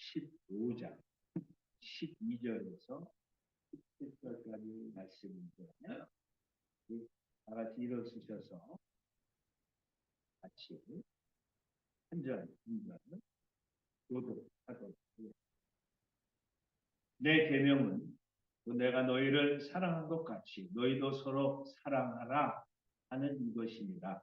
15장 12절에서 17절까지 말씀인데 다 같이 일어서셔서 같이 한 절, 두 절, 교독하도록 하겠습니다. 내 계명은 내가 너희를 사랑한 것 같이 너희도 서로 사랑하라 하는 이것입니다.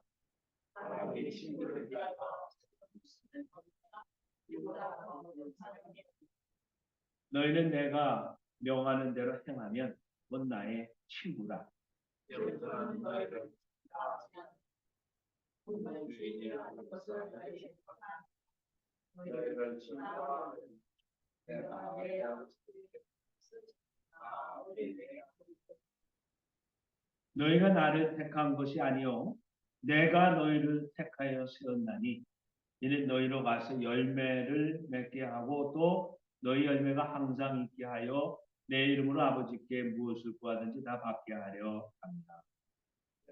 너희는 내가 명하는 대로 행하면 곧 나의 친구라. 너희가 나를 택한 것이 아니요 내가 너희를 택하여 세웠나니 이는 너희로 가서 열매를 맺게 하고 또 너희 열매가 항상 있게 하여 내 이름으로 아버지께 무엇을 구하든지 다 받게 하려 합니다.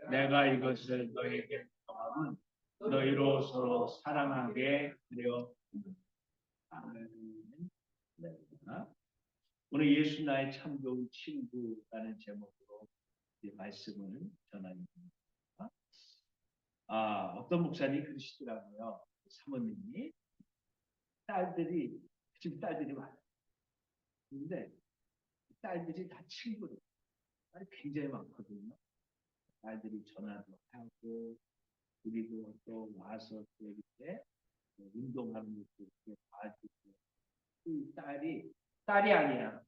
내가 이것을 너희에게 명함은 너희로 서로 사랑하게 하려 합니다. 오늘 예수 나의 참 좋은 친구라는 제목으로 말씀을 전합니다. 어떤 목사님이 그러시더라고요. 사모님이 지금 딸들이 많아요. 그런데 딸들이 다 친구들, 굉장히 많거든요. 딸들이 전화도 하고, 그리고 또 와서 또 이렇게 운동하는 것도 이렇게 봐주고, 그 딸이 아니야.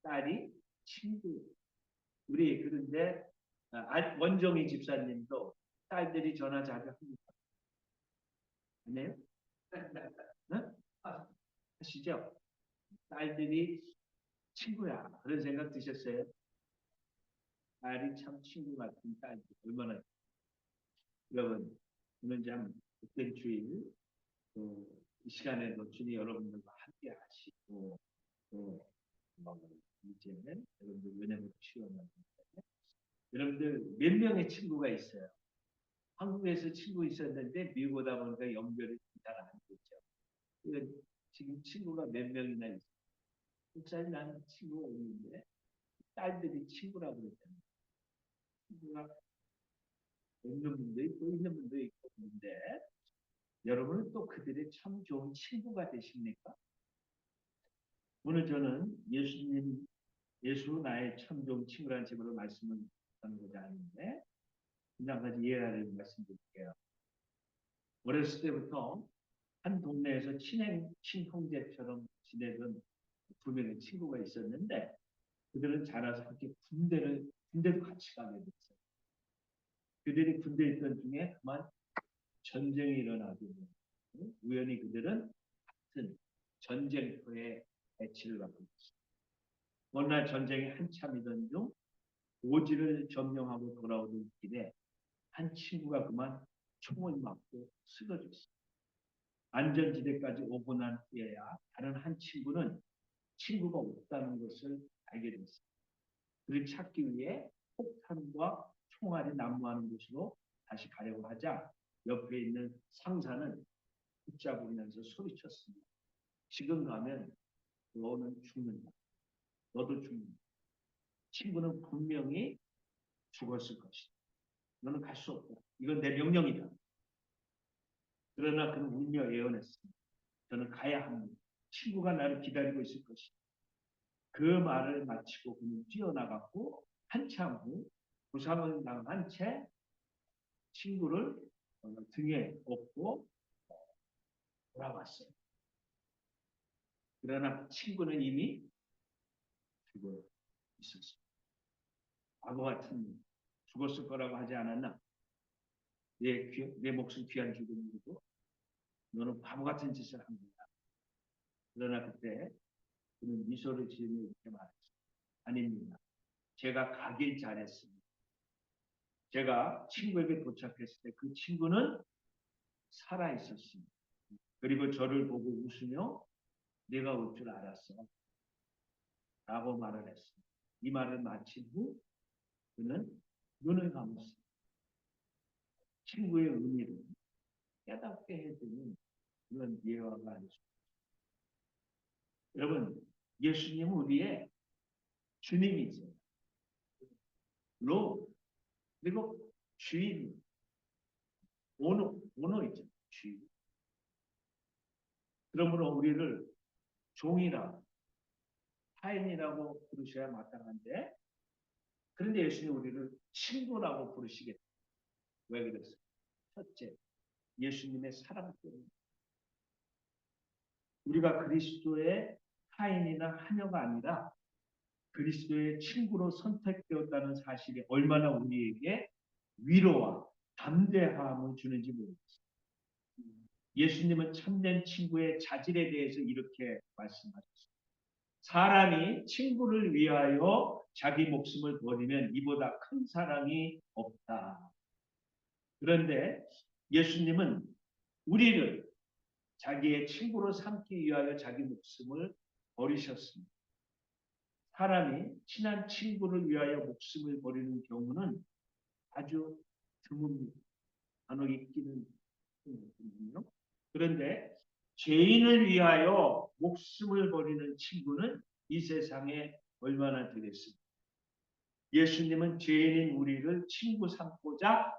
딸이 친구. 그런데 원종희 집사님도 딸들이 전화 자주 합니다. 안 해요? 응? 하시죠? 딸들이 친구야. 그런 생각 드셨어요? 딸이 참 친구 같은 딸 얼마나. 여러분 오늘 참 복된 주일 이 시간에도 주님 여러분들과 함께 하시고 또 이제는 여러분들 은혜를 취하는 여러분들 몇 명의 친구가 있어요? 한국에서 친구 있었는데 미국 오다 보니까 연결이 잘 안 되죠. 지금 친구가 몇 명이나 있어요. 목사님 나는 친구가 있는데 딸들이 친구라고 그랬잖아요. 친구가 없는 분도 있고 있는 분도 있고 있는데 여러분은 또 그들의 참 좋은 친구가 되십니까? 오늘 저는 예수 나의 참 좋은 친구라는 제목으로 말씀을 하는고자 하는데 한 가지 예화를 말씀드릴게요. 어렸을 때부터 한 동네에서 친형제처럼 지내던 두 명의 친구가 있었는데 그들은 자라서 함께 군대도 같이 가게 됐어요. 그들이 군대에 있던 중에 그만 전쟁이 일어나게 되고 우연히 그들은 같은 전쟁터에 배치를 받고 있었어요. 어느 날 전쟁이 한참이던 중 오지를 점령하고 돌아오던 길에 한 친구가 그만 총을 맞고 쓰러졌어요. 안전지대까지 오고 난 후에야 다른 한 친구는 친구가 없다는 것을 알게 됐어요. 그를 찾기 위해 폭탄과 총알이 난무하는 곳으로 다시 가려고 하자 옆에 있는 상사는 붙잡으면서 소리쳤습니다. 지금 가면 너는 죽는다. 너도 죽는다. 친구는 분명히 죽었을 것이다. 너는 갈 수 없다. 이건 내 명령이다. 그러나 그는 울며 예언했습니다. 저는 가야 합니다. 친구가 나를 기다리고 있을 것이다. 그 말을 마치고 그는 뛰어나갔고 한참 후 부상을 당한 채 친구를 등에 업고 돌아왔어요. 그러나 친구는 이미 죽어 있었어요. 바보 같은 죽었을 거라고 하지 않았나? 내 목숨 귀한 죽음이고 너는 바보 같은 짓을 한 거야. 그러나 그때 그는 미소를 지으며 이렇게 말했어요. 아닙니다. 제가 가길 잘했습니다. 제가 친구에게 도착했을 때 그 친구는 살아있었습니다. 그리고 저를 보고 웃으며 내가 올 줄 알았어. 라고 말을 했습니다. 이 말을 마친 후 그는 눈을 감았습니다. 친구의 의미를 깨닫게 해주는 그런 예화가 아니죠. 여러분, 예수님은 우리의 주님이세요. 로 그리고 주인, 오너이죠. 주인. 그러므로 우리를 종이라 타인이라고 부르셔야 마땅한데, 그런데 예수님 우리를 친구라고 부르시겠다. 왜 그랬어요? 첫째, 예수님의 사랑 때문에. 우리가 그리스도의 타인이나 하녀가 아니라 그리스도의 친구로 선택되었다는 사실이 얼마나 우리에게 위로와 담대함을 주는지 모르겠어요. 예수님은 참된 친구의 자질에 대해서 이렇게 말씀하셨습니다. 사람이 친구를 위하여 자기 목숨을 버리면 이보다 큰 사랑이 없다. 그런데 예수님은 우리를 자기의 친구로 삼기 위하여 자기 목숨을 버리셨습니다. 사람이 친한 친구를 위하여 목숨을 버리는 경우는 아주 드뭅니다. 간혹 있기는 드문요. 그런데 죄인을 위하여 목숨을 버리는 친구는 이 세상에 얼마나 되겠습니까? 예수님은 죄인인 우리를 친구 삼고자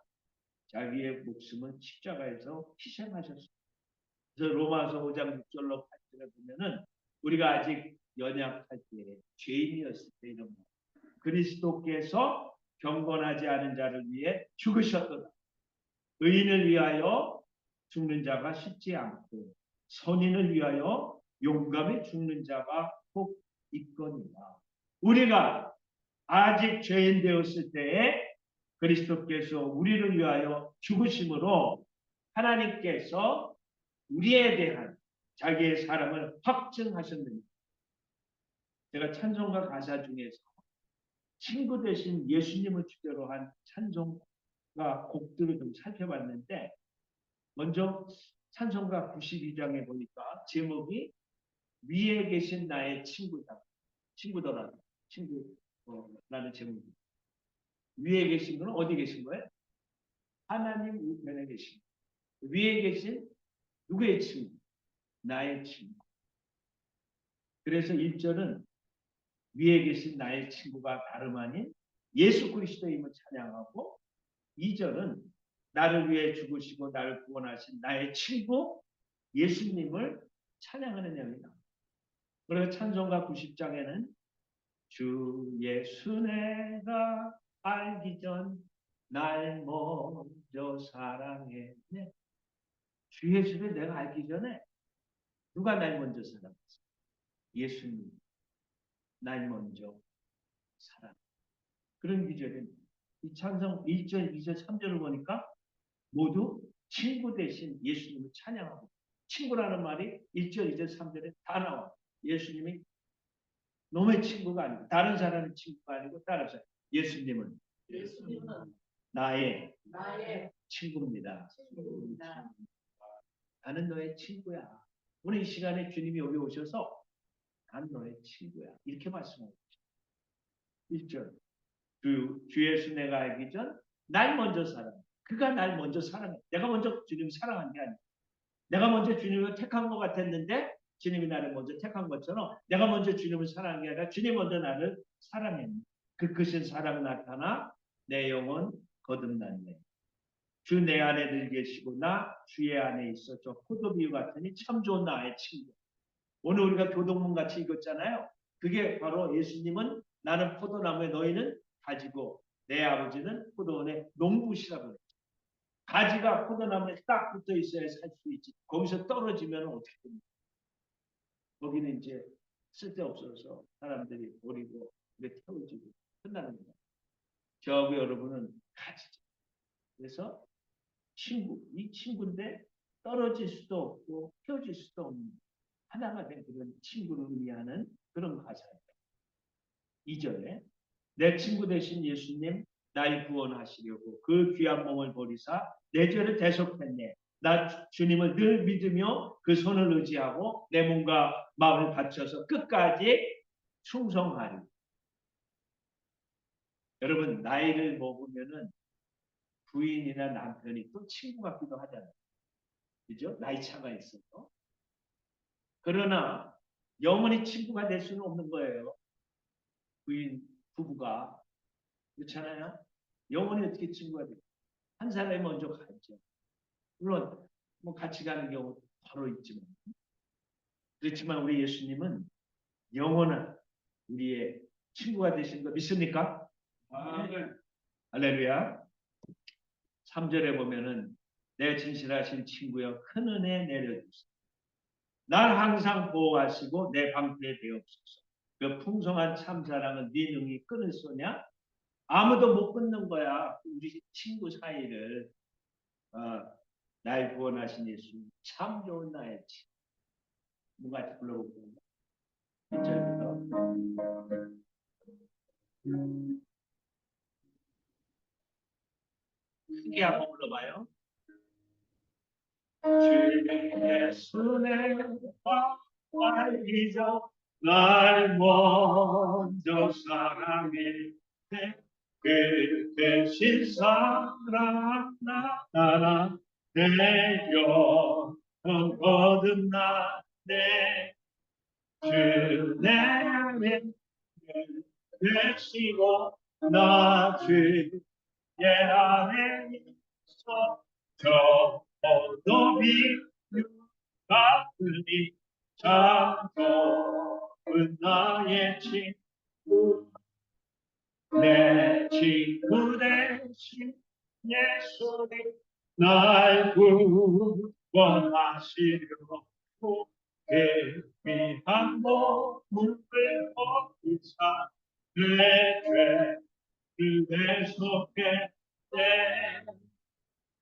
자기의 목숨을 십자가에서 희생하셨습니다. 그래서 로마서 5장 6절로 8절에 보면은 우리가 아직 연약할 때, 죄인이었을 때 이런 말. 그리스도께서 경건하지 않은 자를 위해 죽으셨도다. 의인을 위하여 죽는 자가 쉽지 않고 선인을 위하여 용감히 죽는 자가 꼭 있거니와. 우리가 아직 죄인 되었을 때에 그리스도께서 우리를 위하여 죽으심으로 하나님께서 우리에 대한 자기의 사랑을 확증하셨느니라. 제가 찬송가 가사 중에서 친구 되신 예수님을 주제로 한 찬송가 곡들을 좀 살펴봤는데, 먼저 찬송가 92장에 보니까 제목이 위에 계신 나의 친구다. 친구더라. 친구라는 제목이. 위에 계신 분은 어디 계신 거예요? 하나님 우편에 계신. 위에 계신 누구의 친구? 나의 친구. 그래서 1절은 위에 계신 나의 친구가 다름 아닌 예수 그리스도임을 찬양하고, 2절은 나를 위해 죽으시고 나를 구원하신 나의 친구 예수님을 찬양하는 내용이다. 그래서 찬송가 90장에는 주 예수 내가 알기 전 날 먼저 사랑했네. 주 예수를 내가 알기 전에 누가 날 먼저 사랑했어? 예수님. 날 먼저 사랑. 그런 구절은 이 찬송 1절, 2절, 3절을 보니까 모두 친구 대신 예수님을 찬양하고, 친구라는 말이 1절, 2절, 3절에 다 나와. 예수님이 놈의 친구가 아니고, 다른 사람의 친구가 아니고, 다른 사람. 예수님은 나의 친구입니다. 나는 너의 친구야. 오늘 이 시간에 주님이 여기 오셔서 나는 너의 친구야. 이렇게 말씀하고 있죠. 1절. 주 예수 내가 알기 전 날 먼저 사랑해. 그가 날 먼저 사랑해. 내가 먼저 주님을 사랑한 게 아니야. 내가 먼저 주님을 택한 것 같았는데 주님이 나를 먼저 택한 것처럼 내가 먼저 주님을 사랑한 게 아니라 주님 먼저 나를 사랑했네. 그 크신 사랑 나타나 내 영혼 거듭났네. 주 내 안에 늘 계시고 나 주의 안에 있어. 저 포도비유 같으니 참 좋은 나의 친구. 오늘 우리가 교동문 같이 읽었잖아요. 그게 바로 예수님은 나는 포도나무에 너희는 가지고 내 아버지는 포도원의 농부시라고 그랬죠. 가지가 포도나무에 딱 붙어 있어야 살 수 있지. 거기서 떨어지면 어떻게 됩니까? 거기는 이제 쓸데없어서 사람들이 버리고 태워지고 끝나는 거예요. 저하고 여러분은 가지죠. 그래서 이 친구인데 떨어질 수도 없고 펴질 수도 없는 하나가 된 그런 친구를 의미하는 그런 가사예요. 2절에 내 친구 되신 예수님 날 구원하시려고 그 귀한 몸을 버리사 내 죄를 대속했네. 나 주님을 늘 믿으며 그 손을 의지하고 내 몸과 마음을 바쳐서 끝까지 충성하리. 여러분, 나이를 먹으면은 부인이나 남편이 또 친구 같기도 하잖아요. 그죠? 나이 차가 있어서. 그러나 영원히 친구가 될 수는 없는 거예요. 부부가. 그렇잖아요. 영원히 어떻게 친구가 돼요? 한 사람이 먼저 가죠. 물론 뭐 같이 가는 경우 바로 있지만, 그렇지만 우리 예수님은 영원한 우리의 친구가 되신 거 믿습니까? 네. 할렐루야. 3절에 보면은 내 진실하신 친구여 큰 은혜 내려주소서. 날 항상 보호하시고 내 방패 되옵소서. 그 풍성한 참사랑은 네 능이 끊을 소냐? 아무도 못 끊는 거야. 우리 친구 사이를. 날 구원하신 예수 참 좋은 나의 친구. 누가 불러볼까요? 1절부터 크게 한번 불러봐요. 주 예수의 활기져 날 먼저 사랑해 그 대신 사랑 나라 내 영혼 거듭나네 주 내게 되시고 나 주의 안에 있어 저 어둠이 같으니 참 좋은 나의 친구 내 친구 대신 예수님 날 구원하시려고 귀한 몸을 벗으사 내 죄를 속에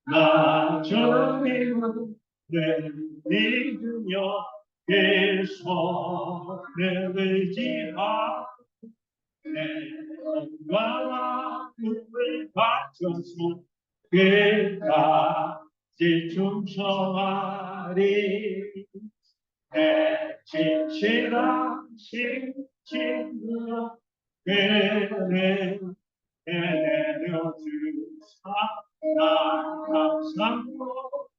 나 주님을 믿으며 그 손을 의지하네 건강한 꿈을 바쳐서 끝까지 충성하리 내 진실하신 친구여 그는 내려주사 날 항상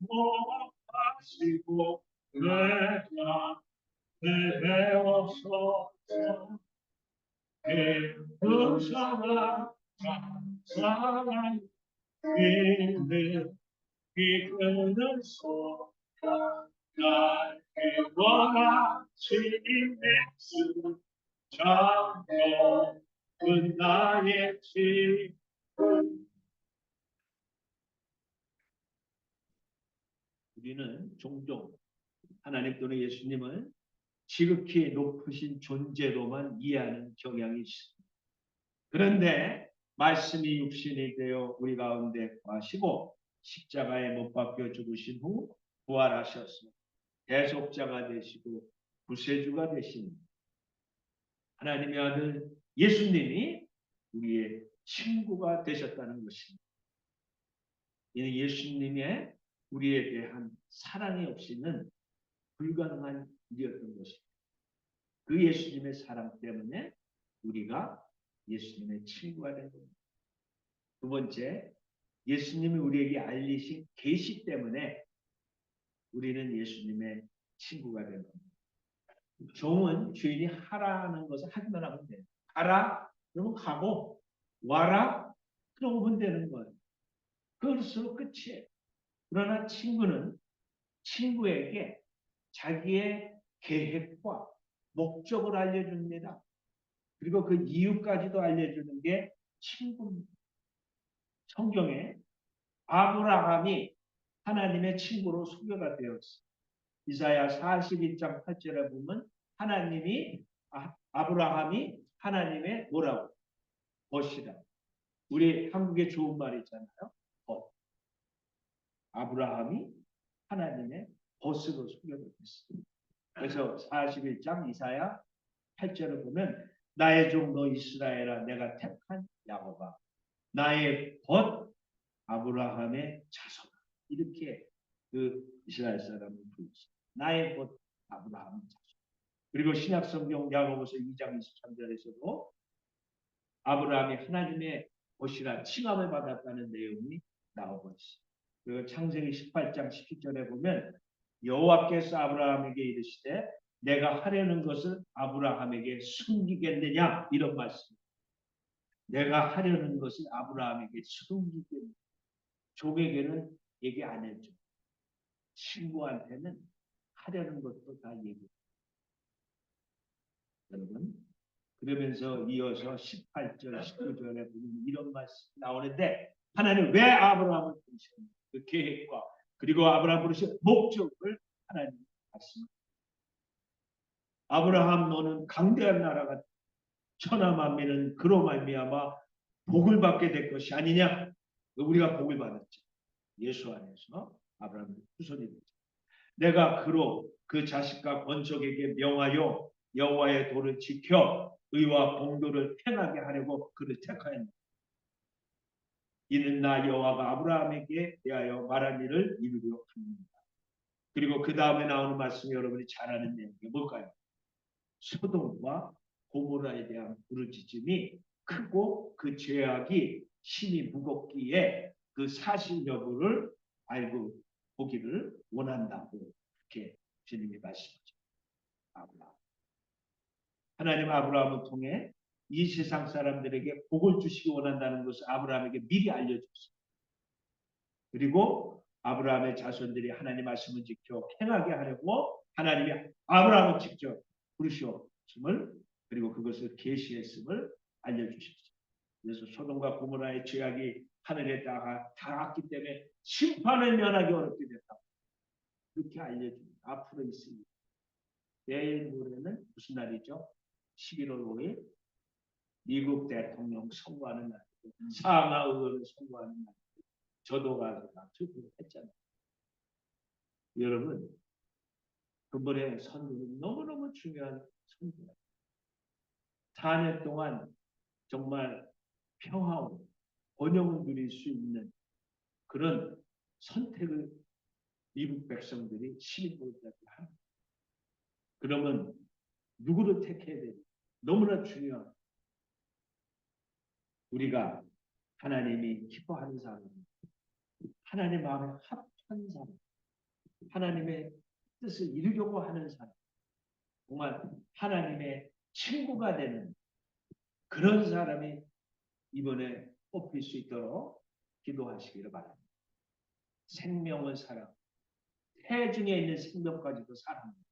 보호하시고 내가 배워서 부서라 사랑 믿는 이끄는 소나 날 구원하신 예수 참 좋은 나의 친구. 우리는 종종 하나님 또는 예수님을 지극히 높으신 존재로만 이해하는 경향이 있습니다. 그런데 말씀이 육신이 되어 우리 가운데 거하시고 십자가에 못 박혀 죽으신 후 부활하셔서 대속자가 되시고 구세주가 되신 하나님의 아들 예수님이 우리의 친구가 되셨다는 것입니다. 이는 예수님의 우리에 대한 사랑이 없이는 불가능한 일이었던 것입니다. 그 예수님의 사랑 때문에 우리가 예수님의 친구가 된 겁니다. 두 번째, 예수님이 우리에게 알리신 계시 때문에 우리는 예수님의 친구가 된 겁니다. 종은 주인이 하라는 것을 하기만 하면 돼요. 가라, 그러면 가고, 와라, 그러면 되는 거예요. 그것으로 끝이에요. 그러나 친구는 친구에게 자기의 계획과 목적을 알려줍니다. 그리고 그 이유까지도 알려주는 게 친구입니다. 성경에 아브라함이 하나님의 친구로 소개가 되었어요. 이사야 42장 8절에 보면 하나님이 아브라함이 하나님의 뭐라고? 벗이라. 우리 한국에 좋은 말이 있잖아요. 벗. 아브라함이 하나님의 벗으로 소개가 됐습니다. 그래서 41장 이사야 8절을 보면 나의 종 너 이스라엘아 내가 택한 야곱아 나의 벗 아브라함의 자손 이렇게 그 이스라엘 사람을 부르죠. 나의 벗 아브라함의 자손. 그리고 신약성경 야고보서 2장 23절에서도 아브라함이 하나님의 벗이라 칭함을 받았다는 내용이 나오고 있어요. 그리고 창세기 18장 17절에 보면 여호와께서 아브라함에게 이르시되 내가 하려는 것을 아브라함에게 숨기겠느냐 이런 말씀. 내가 하려는 것을 아브라함에게 숨기겠느냐. 종에게는 얘기 안 해줘. 친구한테는 하려는 것도 다 얘기해. 여러분, 그러면서 이어서 18절, 19절에 보면 이런 말씀이 나오는데 하나님 왜 아브라함을 부르시는 그 계획과 그리고 아브라함 부르신 목적을 하나님 말씀합니다. 아브라함 너는 강대한 나라가 천하 만민은 그로 말미암아 복을 받게 될 것이 아니냐. 우리가 복을 받았죠. 예수 안에서 아브라함의 후손이 됐죠. 내가 그로 그 자식과 권속에게 명하여 여호와의 도를 지켜 의와 공도를 행하게 하려고 그를 택하였다. 이는 나 여호와가 아브라함에게 대하여 말한 일을 이루려 합니다. 그리고 그 다음에 나오는 말씀이 여러분이 잘 아는 내용이 뭘까요? 소돔과 고모라에 대한 부르짖음이 크고 그 죄악이 심히 무겁기에 그 사실 여부를 알고 보기를 원한다고 이렇게 주님이 말씀하죠. 아브라함. 하나님 아브라함을 통해 이 세상 사람들에게 복을 주시기 원한다는 것을 아브라함에게 미리 알려줬어요. 그리고 아브라함의 자손들이 하나님 말씀을 지켜 행하게 하려고 하나님이 아브라함을 직접 부르셨음을 그리고 그것을 계시했음을 알려주셨어요. 그래서 소돔과 고모라의 죄악이 하늘에 닿았기 때문에 심판을 면하기 어렵게 됐다. 그렇게 알려줍니다. 앞으로 있습니다. 내일 모레는 무슨 날이죠? 11월 5일 미국 대통령 선거하는 날, 상하 의원을 선거하는 날. 저도 가서 투표했잖아요. 여러분, 그번에 선거는 너무너무 중요한 선거예요. 4년 동안 정말 평화와 번영을 누릴 수 있는 그런 선택을 미국 백성들이 시민들에게 합니다. 그러면 누구를 택해야 되지? 너무나 중요한 우리가 하나님이 기뻐하는 사람, 하나님 마음에 합한 사람, 하나님의 뜻을 이루려고 하는 사람, 정말 하나님의 친구가 되는 그런 사람이 이번에 뽑힐 수 있도록 기도하시기를 바랍니다. 생명을 사랑, 태 중에 있는 생명까지도 사랑합니다.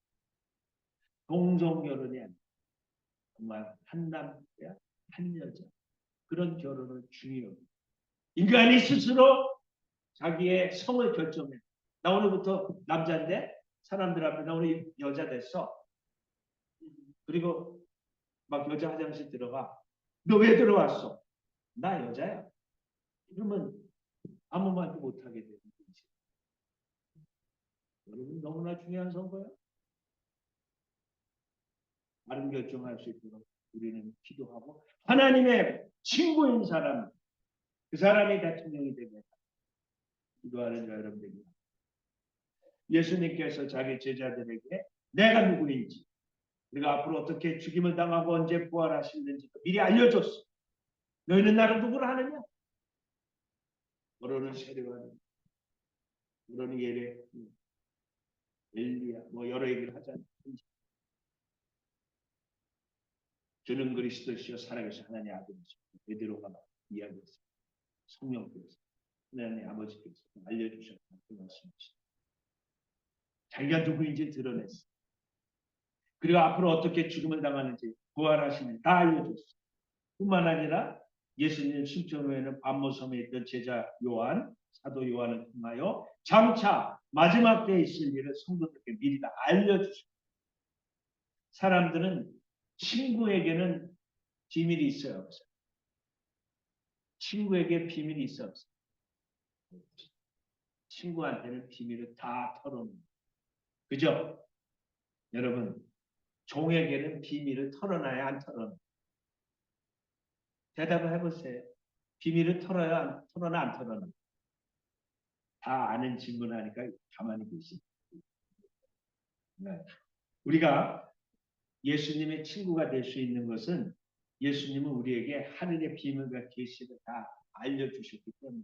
동성결혼이 아니라 정말 한 남자, 한 여자 그런 결혼을 중요합니다. 인간이 스스로 자기의 성을 결정해. 나 오늘부터 남자인데 사람들 앞에 나 오늘 여자 됐어. 그리고 막 여자 화장실 들어가. 너 왜 들어왔어? 나 여자야. 그러면 아무 말도 못하게 되는 거지. 여러분 너무나 중요한 선거야. 바른 결정할 수 있도록 우리는 기도하고 하나님의 친구인 사람, 그 사람이 대통령이 되게 기도하는 여러분들입니다. 예수님께서 자기 제자들에게 내가 누구인지 우리가 앞으로 어떻게 죽임을 당하고 언제 부활하시는지 미리 알려줬어. 너희는 나를 누구라 하느냐? 너는 세례관, 너는 예레, 엘리야, 뭐 여러 얘기를 하잖아요. 주는 그리스도시요 살아계신 하나님의 아들이죠. 베드로가 이야기했어요. 성령께서 하나님 아버지께서 알려주셨다는 그 말씀이시죠. 자기가 누구인지 드러냈어요. 그리고 앞으로 어떻게 죽음을 당하는지 부활하시는 다 알려줬어요. 뿐만 아니라 예수님 승천 후에는 반모섬에 있던 제자 요한, 사도 요한을 통하여 장차 마지막 때에 있을 일을 성도들에게 미리 다 알려주셨어요. 사람들은 친구에게는 비밀이 있어요, 없어요? 친구에게 비밀이 있어, 없어요? 친구한테는 비밀을 다 털어놓는. 그죠? 여러분, 종에게는 비밀을 털어놔야 안 털어놔? 대답을 해보세요. 비밀을 털어야 털어놔 안 털어놔? 다 아는 질문을 하니까 가만히 계시. 네. 우리가 예수님의 친구가 될 수 있는 것은 예수님은 우리에게 하늘의 비밀과 계시를 다 알려주셨기 때문에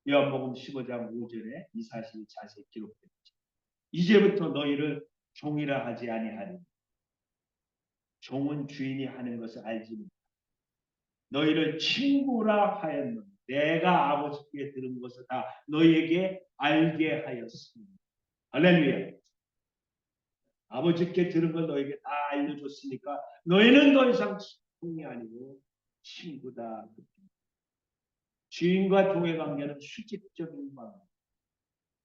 요한복음 15장 5절에 이 사실이 자세히 기록되어 있죠. 이제부터 너희를 종이라 하지 아니하리. 종은 주인이 하는 것을 알지 못하고 너희를 친구라 하였노니 내가 아버지께 들은 것을 다 너희에게 알게 하였습니다. 할렐루야. 아버지께 들은 걸 너에게 다 알려줬으니까 너희는 더 이상 종이 아니고 친구다. 주인과 종의 관계는 수직적인 관계,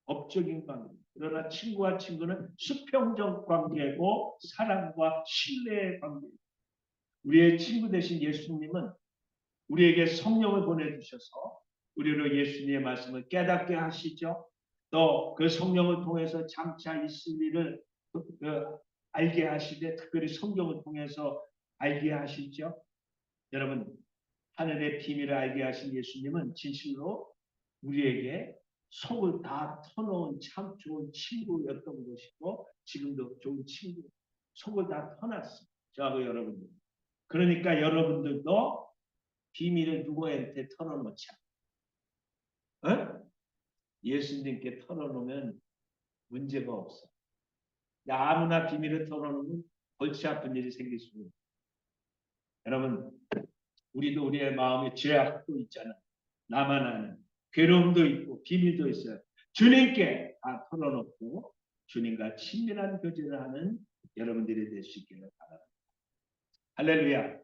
업적인 관계. 그러나 친구와 친구는 수평적 관계고 사랑과 신뢰의 관계. 우리의 친구 되신 예수님은 우리에게 성령을 보내주셔서 우리로 예수님의 말씀을 깨닫게 하시죠. 또 그 성령을 통해서 장차 있을 일을 알게 하시되 특별히 성경을 통해서 알게 하시죠. 여러분 하늘의 비밀을 알게 하신 예수님은 진실로 우리에게 속을 다 터놓은 참 좋은 친구였던 것이고 지금도 좋은 친구 속을 다 터놨어요. 저하고 여러분들. 그러니까 여러분들도 비밀을 누구한테 털어놓자. 어? 예수님께 털어놓으면 문제가 없어. 아무나 비밀을 털어놓으면 골치 아픈 일이 생길 수 있어요. 여러분 우리도 우리의 마음에 죄악도 있잖아. 나만 아는 괴로움도 있고 비밀도 있어요. 주님께 다 털어놓고 주님과 친밀한 교제를 하는 여러분들이 될 수 있기를 바랍니다. 할렐루야.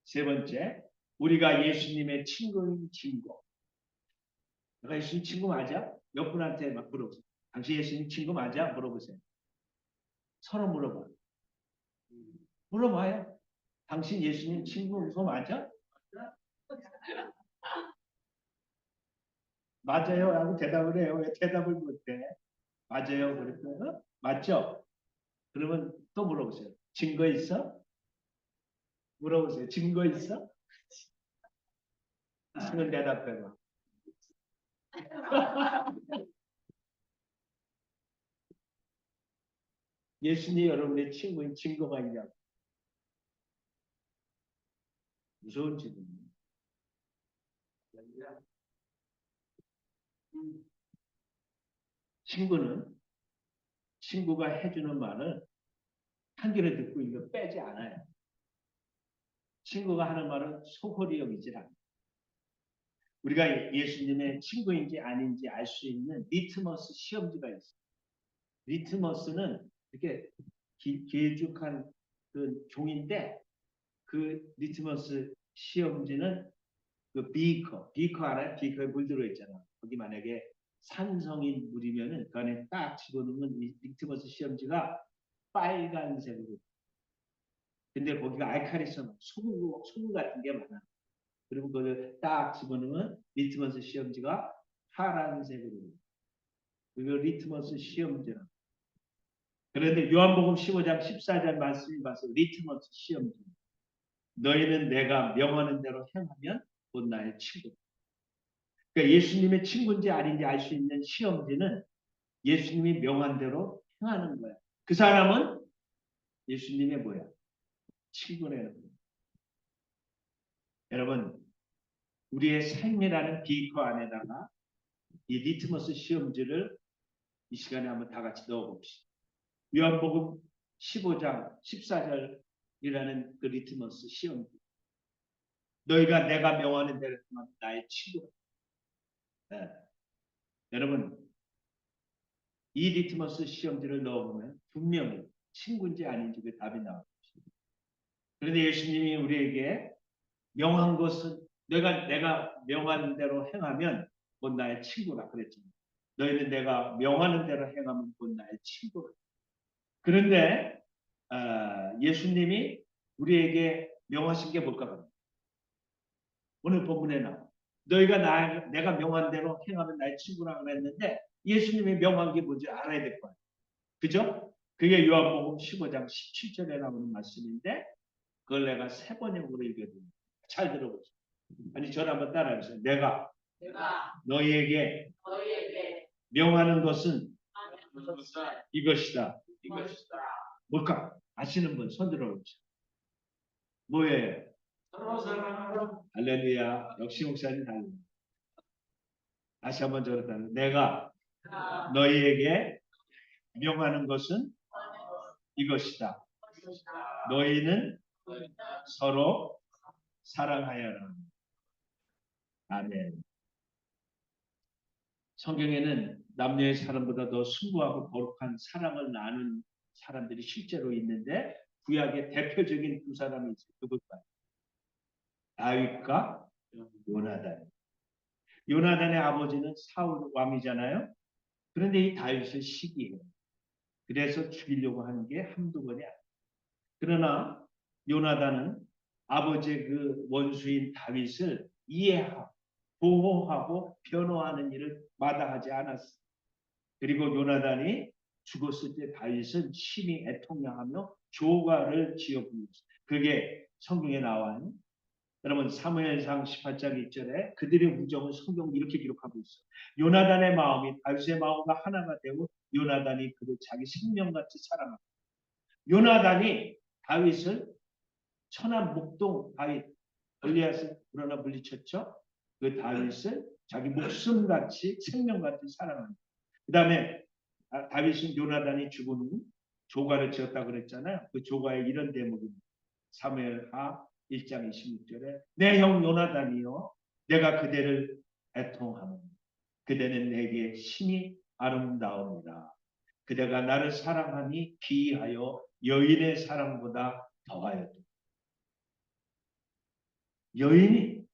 세 번째, 우리가 예수님의 친구인 친구. 내가 예수님 친구 맞아? 몇 분한테 막 물어보세요. 당신 예수님 친구 맞아? 물어보세요. 서로 물어봐. 물어봐요. 당신 예수님 친구 맞아? 맞아요. 라고 대답을 해요. 왜 대답을 못해? 맞아요. 그랬더니 맞죠? 그러면 또 물어보세요. 증거 있어? 물어보세요. 증거 있어? 있으면 대답해봐. 예수님이 여러분의 친구인 증거가 있냐고. 무서운 질문이에요. 친구가 해주는 말을 한 귀로 듣고 이거 빼지 않아요. 친구가 하는 말은 소홀히 여기질 않아요. 우리가 예수님의 친구인지 아닌지 알 수 있는 리트머스 시험지가 있어요. 리트머스는 이렇게 길쭉한 그 종인데 그 리트머스 시험지는 그 비커 알아요? 비커에 물 들어있잖아. 거기 만약에 산성인 물이면은 그 안에 딱 집어넣으면 이 리트머스 시험지가 빨간색으로. 근데 거기가 알칼리성 소금 같은 게 많아. 그리고 그걸 딱 집어넣으면 리트머스 시험지가 파란색으로. 그리고 리트머스 시험지라. 그런데 요한복음 15장 14절 말씀이 봐서 리트머스 시험지. 너희는 내가 명하는 대로 행하면 곧 나의 친구. 그러니까 예수님의 친구인지 아닌지 알 수 있는 시험지는 예수님이 명한 대로 행하는 거야. 그 사람은 예수님의 뭐야? 친구라는 거야. 여러분, 우리의 삶이라는 비커 안에다가 이 리트머스 시험지를 이 시간에 한번 다 같이 넣어봅시다. 요한복음 15장 14절이라는 그 리트머스 시험지. 너희가 내가 명하는 대로 하면 나의 친구다. 네. 여러분, 이 리트머스 시험지를 넣어보면 분명히 친구인지 아닌지 그 답이 나옵니다. 그런데 예수님이 우리에게 명한 것은 내가 명하는 대로 행하면 곧 나의 친구라 그랬잖아요. 너희는 내가 명하는 대로 행하면 곧 나의 친구라. 그런데 예수님이 우리에게 명하신 게 뭘까 합니다. 오늘 본문에 나와. 너희가 내가 명한 대로 행하면 나의 친구라 그랬는데 예수님이 명한 게 뭔지 알아야 될 거예요. 그죠? 그게 요한복음 15장 17절에 나오는 말씀인데 그걸 내가 세 번역으로 읽어드립니다. 잘 들어보세요. 아니 저를 한번 따라해보세요. 내가 너희에게 명하는 것은 이것이다. 뭘까? 아시는 분 손 들어보세요. 뭐예요? 할렐루야. 역시 목사님 달라. 다시 한번 저를 따라. 내가 너희에게 명하는 것은 이것이다. 너희는 서로 사랑하여라. 아멘. 성경에는 남녀의 사랑보다 더 숭고하고 거룩한 사랑을 나눈 사람들이 실제로 있는데 구약의 대표적인 두 사람이 있어요. 누굴까요? 다윗과 요나단. 요나단의 아버지는 사울 왕이잖아요. 그런데 이 다윗을 시기해요. 그래서 죽이려고 하는 게 한두 번이 아니에요. 그러나 요나단은 아버지의 그 원수인 다윗을 이해하고 보호하고 변호하는 일을 마다하지 않았어요. 그리고 요나단이 죽었을 때 다윗은 심히 애통하며 조가를 지어 부르셨어요. 그게 성경에 나와요. 여러분 사무엘상 18장 1절에 그들의 우정은 성경이 이렇게 기록하고 있어요. 요나단의 마음이 다윗의 마음과 하나가 되고 요나단이 그를 자기 생명같이 사랑합니다. 요나단이 다윗을 천한 목동 다윗 골리앗을 그러나 물리쳤죠. 그 다윗을 자기 목숨같이 생명같이 사랑합니다. 그 다음에 다윗은 요나단이 죽은 후 조가를 지었다고 그랬잖아요. 그 조가의 이런 대목입니다. 사무엘하 1장 26절에 내 형 요나단이요 내가 그대를 애통하노니 그대는 내게 심히 아름다웁니다. 그대가 나를 사랑하니 기이하여 여인의 사랑보다 더하여도. 여인이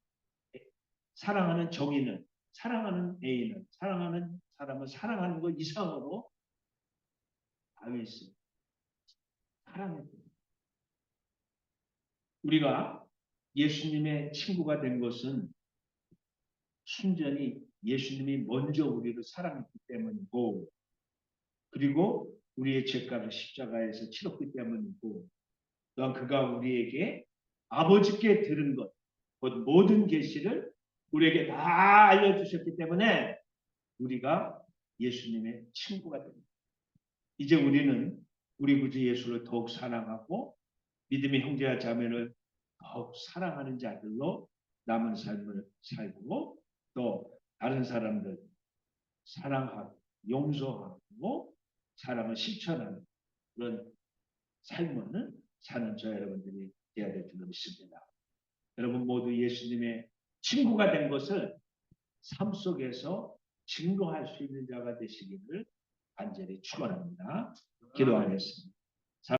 사랑하는 정의는 사랑하는 애인은 사랑하는 사람을 사랑하는 것 이상으로 다윗을 사랑했습니다. 우리가 예수님의 친구가 된 것은 순전히 예수님이 먼저 우리를 사랑했기 때문이고 그리고 우리의 죄값을 십자가에서 치렀기 때문이고 또한 그가 우리에게 아버지께 들은 것, 곧 모든 계시를 우리에게 다 알려주셨기 때문에 우리가 예수님의 친구가 됩니다. 이제 우리는 우리 구주 예수를 더욱 사랑하고 믿음의 형제와 자매를 더욱 사랑하는 자들로 남은 삶을 살고 또 다른 사람들 사랑하고 용서하고 사랑을 실천하는 그런 삶을 사는 저 여러분들이 되어야 될 줄 믿습니다. 여러분 모두 예수님의 친구가 된 것을 삶 속에서 증거할 수 있는 자가 되시기를 간절히 축원합니다. 기도하겠습니다.